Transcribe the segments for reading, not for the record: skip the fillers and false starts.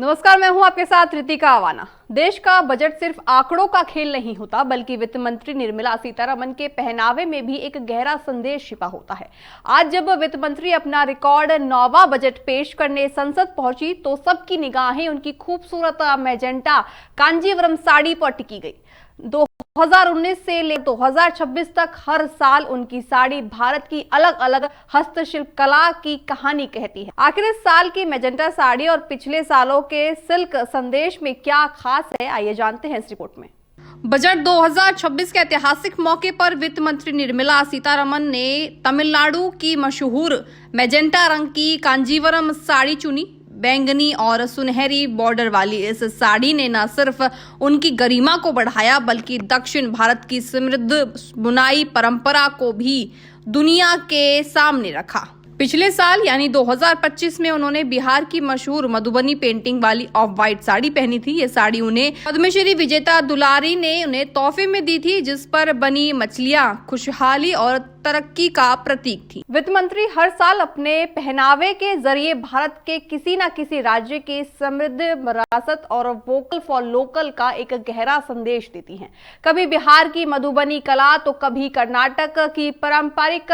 नमस्कार, मैं हूं आपके साथ रितिका अवाना। देश का बजट सिर्फ आंकड़ों का खेल नहीं होता, बल्कि वित्त मंत्री निर्मला सीतारमण के पहनावे में भी एक गहरा संदेश छिपा होता है। आज जब वित्त मंत्री अपना रिकॉर्ड 9वां बजट पेश करने संसद पहुंची, तो सबकी निगाहें उनकी खूबसूरत मैजेंटा कांजीवरम साड़ी पर टिकी गई। 2019 से लेकर 2026 तक हर साल उनकी साड़ी भारत की अलग अलग हस्तशिल्प कला की कहानी कहती है। आखिर इस साल की मैजेंटा साड़ी और पिछले सालों के सिल्क संदेश में क्या खास है, आइए जानते हैं इस रिपोर्ट में। बजट 2026 के ऐतिहासिक मौके पर वित्त मंत्री निर्मला सीतारमण ने तमिलनाडु की मशहूर मैजेंटा रंग की कांजीवरम साड़ी चुनी। बैंगनी और सुनहरी बॉर्डर वाली इस साड़ी ने न सिर्फ उनकी गरिमा को बढ़ाया, बल्कि दक्षिण भारत की समृद्ध बुनाई परंपरा को भी दुनिया के सामने रखा। पिछले साल यानी 2025 में उन्होंने बिहार की मशहूर मधुबनी पेंटिंग वाली ऑफ व्हाइट साड़ी पहनी थी। ये साड़ी उन्हें पद्मश्री विजेता दुलारी ने उन्हें तोहफे में दी थी, जिस पर बनी मछलियां खुशहाली और तरक्की का प्रतीक थी। वित्त मंत्री हर साल अपने पहनावे के जरिए भारत के किसी न किसी राज्य की समृद्ध विरासत और वोकल फॉर लोकल का एक गहरा संदेश देती हैं। कभी बिहार की मधुबनी कला, तो कभी कर्नाटक की पारंपरिक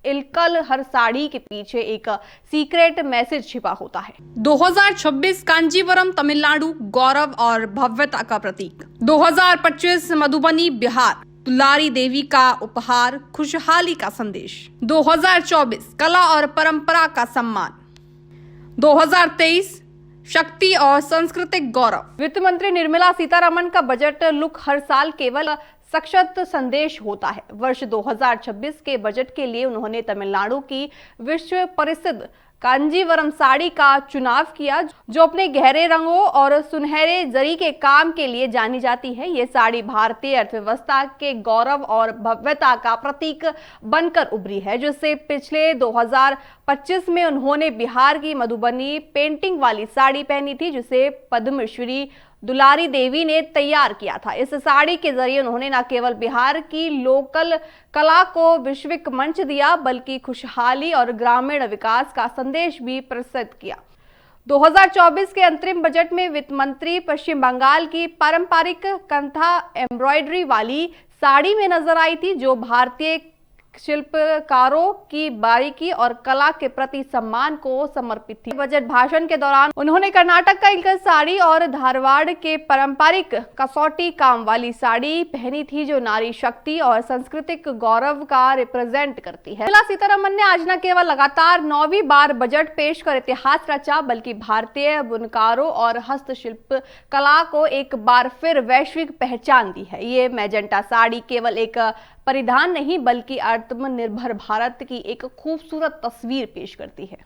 इलकल। हर साड़ी के पीछे एक सीक्रेट मैसेज छिपा होता है। 2026 कांजीवरम तमिलनाडु गौरव और भव्यता का प्रतीक, 2025 मधुबनी बिहार दुलारी देवी का उपहार, खुशहाली का संदेश, 2024 कला और परंपरा का सम्मान, 2023 शक्ति और सांस्कृतिक गौरव। वित्त मंत्री निर्मला सीतारमण का बजट लुक हर साल केवल सशक्त संदेश होता है। वर्ष 2026 के बजट के लिए उन्होंने तमिलनाडु की विश्व प्रसिद्ध कांजीवरम साड़ी का चुनाव किया, जो अपने गहरे रंगों और सुनहरे जरी के काम के लिए जानी जाती है। ये साड़ी भारतीय अर्थव्यवस्था के गौरव और भव्यता का प्रतीक बनकर उभरी है, जिससे पिछले 2025 में उन्होंने बिहार की मधुबनी पेंटिंग वाली साड़ी पहनी थी, जिसे पद्मश्री दुलारी देवी ने तैयार किया था। इस साड़ी के जरिए उन्होंने न केवल बिहार की लोकल कला को वैश्विक मंच दिया, बल्कि खुशहाली और ग्रामीण विकास का संदेश भी प्रस्तुत किया। 2024 के अंतरिम बजट में वित्त मंत्री पश्चिम बंगाल की पारंपरिक कंथा एम्ब्रॉयडरी वाली साड़ी में नजर आई थी, जो भारतीय शिल्पकारों की बारीकी और कला के प्रति सम्मान को समर्पित थी। बजट भाषण के दौरान उन्होंने कर्नाटक का इलकल साड़ी और धारवाड़ के पारंपरिक कसौटी काम वाली साड़ी पहनी थी, जो नारी शक्ति और सांस्कृतिक गौरव का रिप्रेजेंट करती है। निर्मला सीतारमण ने आज न केवल लगातार 9वीं बार बजट पेश कर इतिहास रचा, बल्कि भारतीय बुनकारों और हस्तशिल्प कला को एक बार फिर वैश्विक पहचान दी है। ये मैजेंटा साड़ी केवल एक परिधान नहीं, बल्कि आत्मनिर्भर भारत की एक खूबसूरत तस्वीर पेश करती है।